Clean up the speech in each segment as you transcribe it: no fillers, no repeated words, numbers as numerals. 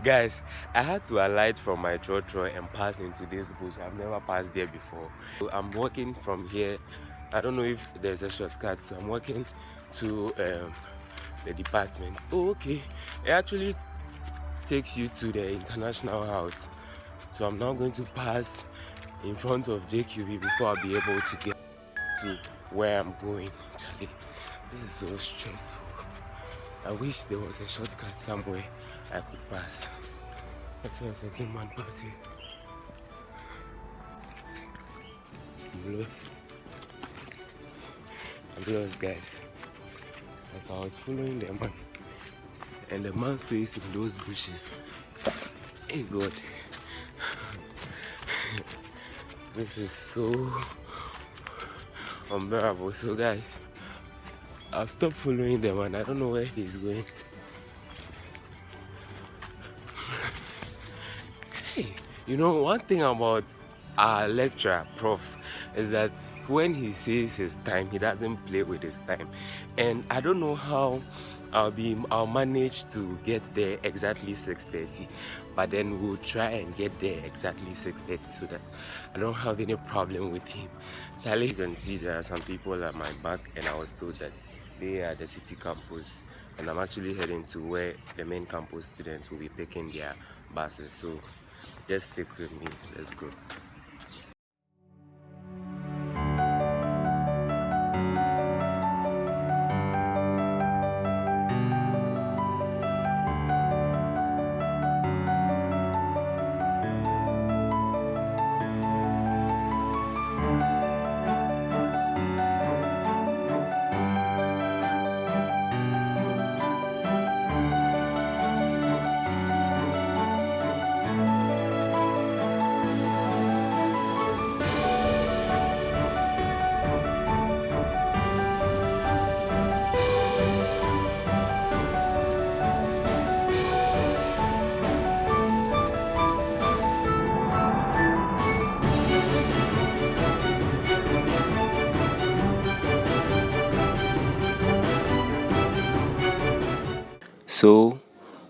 Guys, I had to alight from my trotro and pass into this bush. I've never passed there before. So I'm walking from here. I don't know if there's a shortcut, so I'm walking to the department. Oh, okay. It actually takes you to the international house. So I'm now going to pass in front of JQB before I'll be able to get to where I'm going. Charlie, this is so stressful. I wish there was a shortcut somewhere I could pass. That's why I said, man, pass it. I'm lost, guys. Like I was following the man, and the man stays in those bushes. Hey, God. This is so unbearable. So, guys, I've stopped following the man. I don't know where he's going. Hey, you know, one thing about our lecturer, prof, is that when he says his time, he doesn't play with his time. And I don't know how I'll manage to get there exactly 6:30, but then we'll try and get there exactly 6:30 so that I don't have any problem with him. Charlie, you can see there are some people at my back, and I was told that they are the city campus, and I'm actually heading to where the main campus students will be picking their buses. So just stick with me. Let's go. So,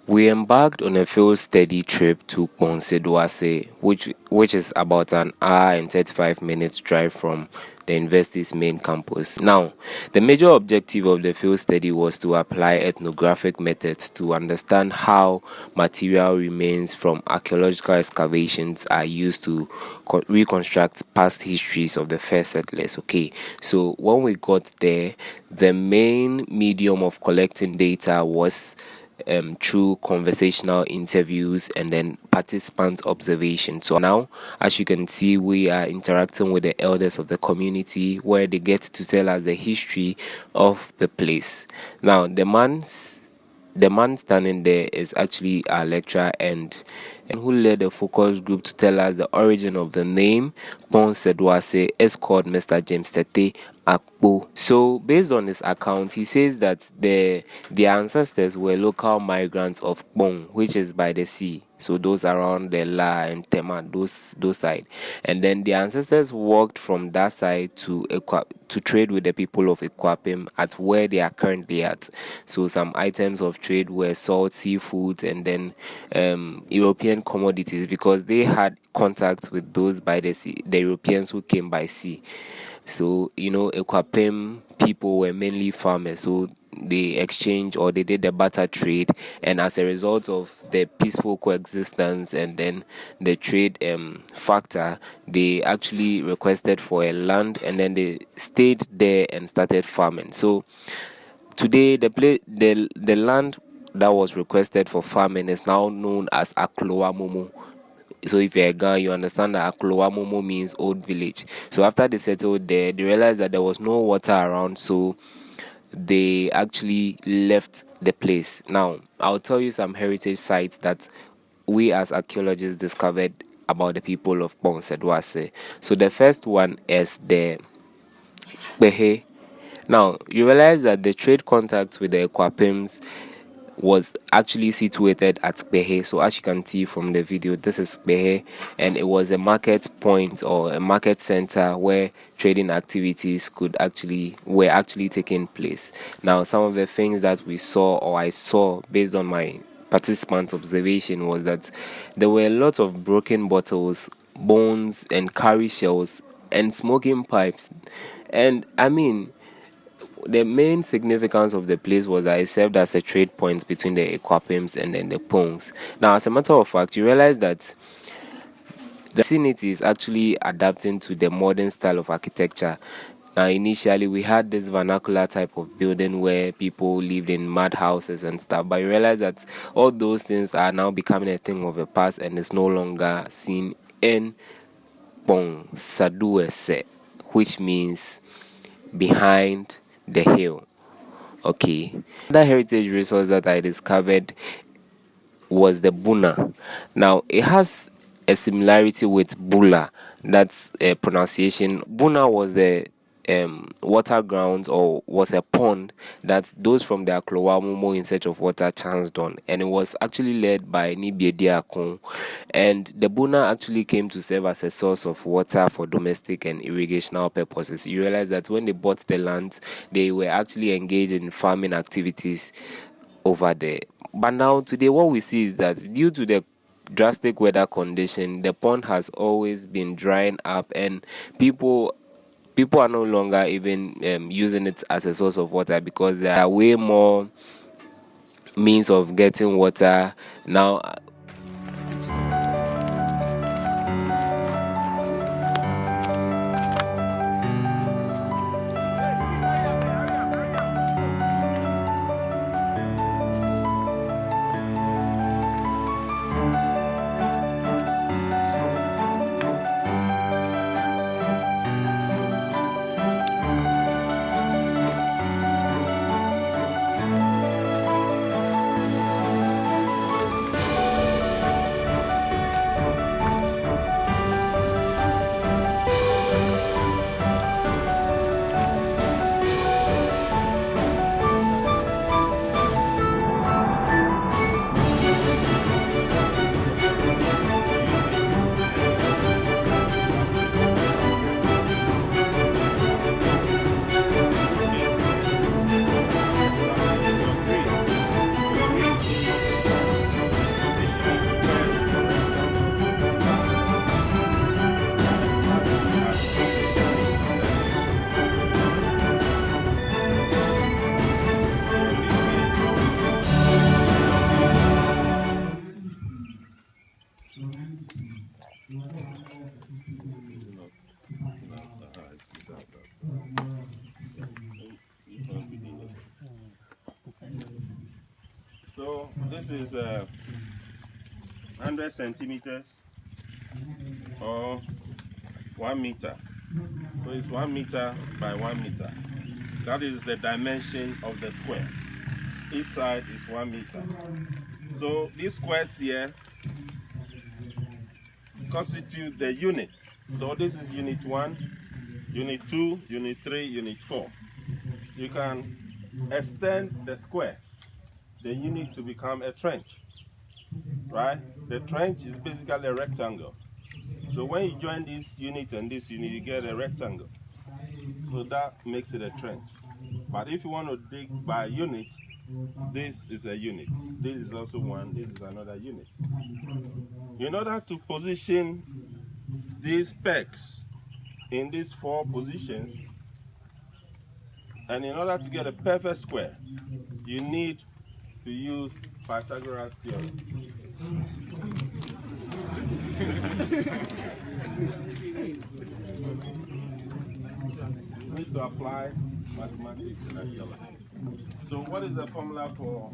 we embarked on a field study trip to Saduase, which is about an hour and 35 minutes drive from the university's main campus. Now, the major objective of the field study was to apply ethnographic methods to understand how material remains from archaeological excavations are used to reconstruct past histories of the first settlers. Okay, so when we got there, the main medium of collecting data was through conversational interviews and then participant observation. So now, as you can see, we are interacting with the elders of the community where they get to tell us the history of the place. Now, the man standing there is actually our lecturer and who led the focus group to tell us the origin of the name Kpone Saduase is called Mr. James Tete Akpo. So based on his account, he says that their ancestors were local migrants of Kpone, which is by the sea. So those around the La and Tema, those side. And then the ancestors walked from that side to trade with the people of Equapim at where they are currently at. So some items of trade were salt, seafood, and then European commodities, because they had contact with those by the sea, the Europeans who came by sea. So, you know, Equapim people were mainly farmers, so they exchanged or they did the barter trade, and as a result of the peaceful coexistence and then the trade factor, they actually requested for a land and then they stayed there and started farming. So today the land that was requested for farming is now known as Akloamomo. So if you're a Ghana, you understand that Akloamomo means old village. So after they settled there, they realized that there was no water around, so they actually left the place. Now, I'll tell you some heritage sites that we as archaeologists discovered about the people of Kpone Saduase. So the first one is the Kpone. Now, you realize that the trade contact with the Ekwapims was actually situated at Kpone. So as you can see from the video, this is Kpone, and it was a market point or a market center where trading activities were actually taking place. Now, some of the things that we saw, or I saw based on my participants' observation was that there were a lot of broken bottles, bones, and cowrie shells, and smoking pipes. And I mean, the main significance of the place was that it served as a trade point between the Ekwapims and then the Kpones. Now, as a matter of fact, you realize that the vicinity is actually adapting to the modern style of architecture. Now, initially, we had this vernacular type of building where people lived in mud houses and stuff, but you realize that all those things are now becoming a thing of the past and is no longer seen in Saduase, which means behind the hill. Okay. Another heritage resource that I discovered was the Buna. Now, it has a similarity with Bula. That's a pronunciation. Buna was the water grounds, or was a pond that those from the Aklowamumo in search of water chanced on, and it was actually led by Nibiediakon. And the Buna actually came to serve as a source of water for domestic and irrigational purposes. You realize that when they bought the land, they were actually engaged in farming activities over there. But now today what we see is that due to the drastic weather condition, the pond has always been drying up, and people are no longer even using it as a source of water, because there are way more means of getting water now. So this is 100 centimeters or 1 meter. So it's 1 meter by 1 meter. That is the dimension of the square. Each side is 1 meter. So these squares here constitute the units. So this is unit 1, unit 2, unit 3, unit 4. You can extend the square, the unit, to become a trench, right? The trench is basically a rectangle. So when you join this unit and this unit, you get a rectangle. So that makes it a trench. But if you want to dig by unit, this is a unit. This is also one, this is another unit. In order to position these pegs in these 4 positions, and in order to get a perfect square, you need to use Pythagoras theorem. You need to apply mathematics and archaeology. So what is the formula for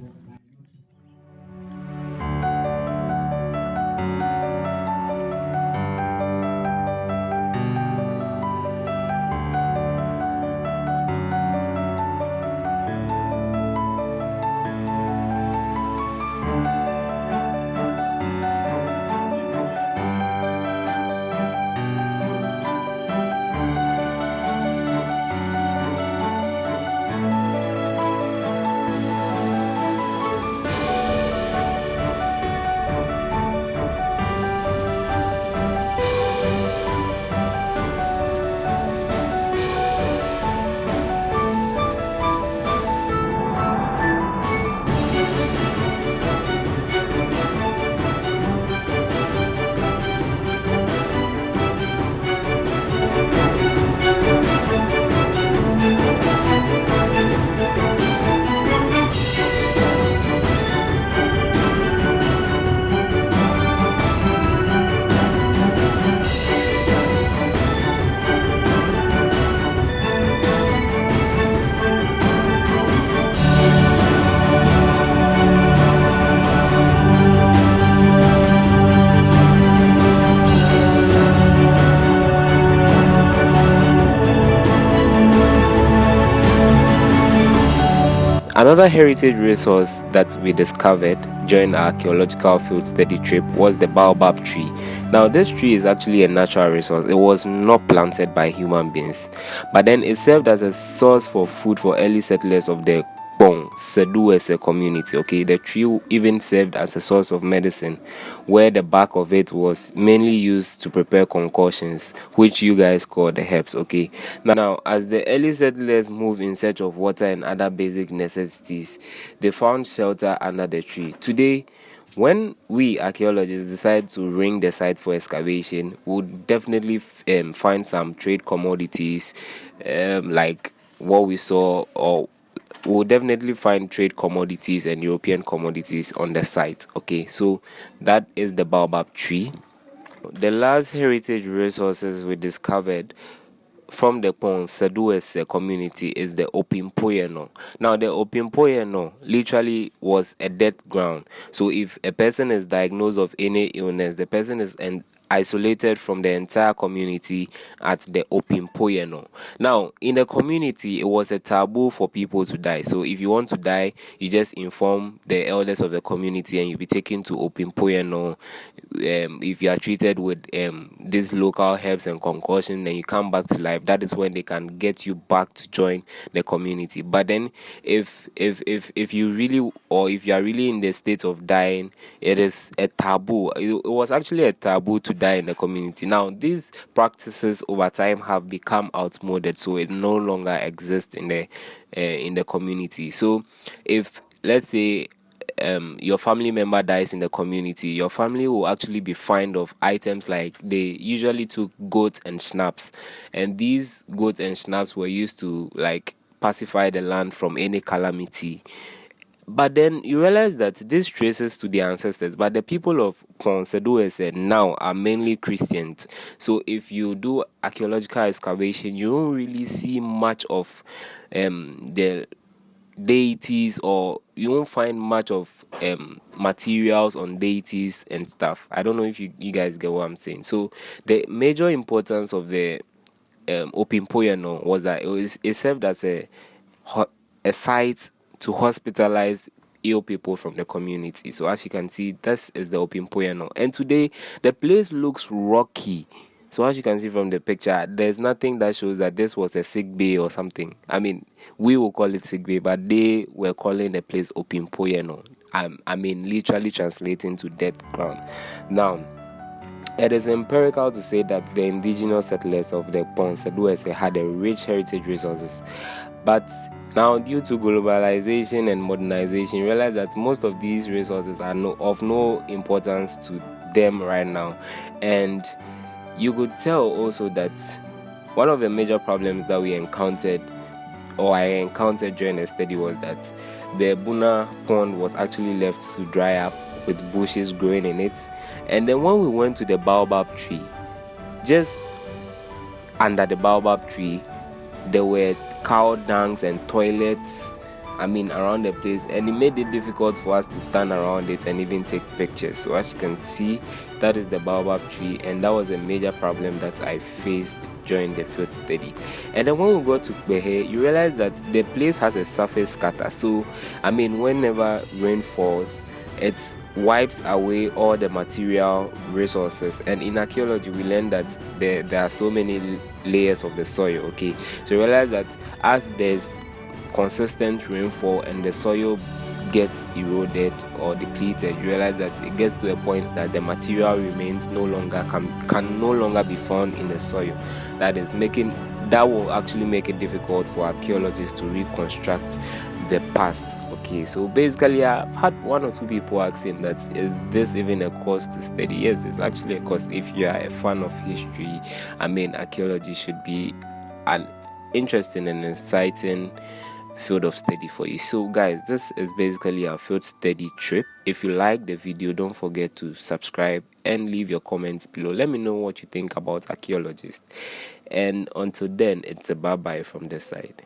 Another heritage resource that we discovered during our archaeological field study trip was the Baobab tree. Now, this tree is actually a natural resource. It was not planted by human beings, but then it served as a source for food for early settlers of the Kpone, Saduase community. Okay, the tree even served as a source of medicine, where the bark of it was mainly used to prepare concoctions, which you guys call the herbs. Okay, now as the early settlers moved in search of water and other basic necessities, they found shelter under the tree. Today, when we archaeologists decide to ring the site for excavation, we'll definitely find some trade commodities, like what we saw, or we'll definitely find trade commodities and European commodities on the site. Okay, so that is the Baobab tree. The last heritage resources we discovered from the Kpone Saduase community is the Opimpoyeno. Now, the Opimpoyeno literally was a death ground. So if a person is diagnosed of any illness, the person is isolated from the entire community at the Opimpoyeno. Now, in the community, it was a taboo for people to die. So if you want to die, you just inform the elders of the community and you'll be taken to Opimpoyeno. If you are treated with these local herbs and concoction, then you come back to life. That is when they can get you back to join the community. But then if you really, or if you are really in the state of dying, it is a taboo. It was actually a taboo to die in the community. Now, these practices over time have become outmoded, so it no longer exists in the community. So if, let's say, your family member dies in the community, your family will actually be fined of items like they usually took goats and schnapps, and these goats and schnapps were used to like pacify the land from any calamity. But then you realize that this traces to the ancestors, but the people of Saduase now are mainly Christians. So if you do archaeological excavation, you don't really see much of the deities, or you won't find much of materials on deities and stuff. I don't know if you guys get what I'm saying. So the major importance of the Opimpoyeno was that it served as a site to hospitalize ill people from the community. So as you can see, this is the Opimpoyeno, and today the place looks rocky. So as you can see from the picture, there's nothing that shows that this was a sick bay or something. I mean, we will call it sick bay, but they were calling the place Opimpoyeno. I mean, literally translating to dead ground. Now, it is empirical to say that the indigenous settlers of the Kpone Saduase had a rich heritage resources, but now, due to globalization and modernization, you realize that most of these resources are of no importance to them right now. And you could tell also that one of the major problems that we encountered, or I encountered during the study, was that the Buna pond was actually left to dry up with bushes growing in it. And then when we went to the Baobab tree, just under the Baobab tree, there were cow dungs and toilets, around the place, and it made it difficult for us to stand around it and even take pictures. So as you can see, that is the Baobab tree, and that was a major problem that I faced during the field study. And then when we go to Kpone, you realize that the place has a surface scatter. So whenever rain falls, it wipes away all the material resources. And in archaeology, we learned that there are so many layers of the soil. Okay, so you realize that as there's consistent rainfall and the soil gets eroded or depleted, you realize that it gets to a point that the material remains no longer can no longer be found in the soil. That will actually make it difficult for archaeologists to reconstruct the past. Okay, so basically I've had one or two people asking that, is this even a course to study? Yes, it's actually a course. If you are a fan of history, archaeology should be an interesting and exciting field of study for you. So guys, this is basically our field study trip. If you like the video, don't forget to subscribe and leave your comments below. Let me know what you think about archaeologists. And until then, it's a bye-bye from this side.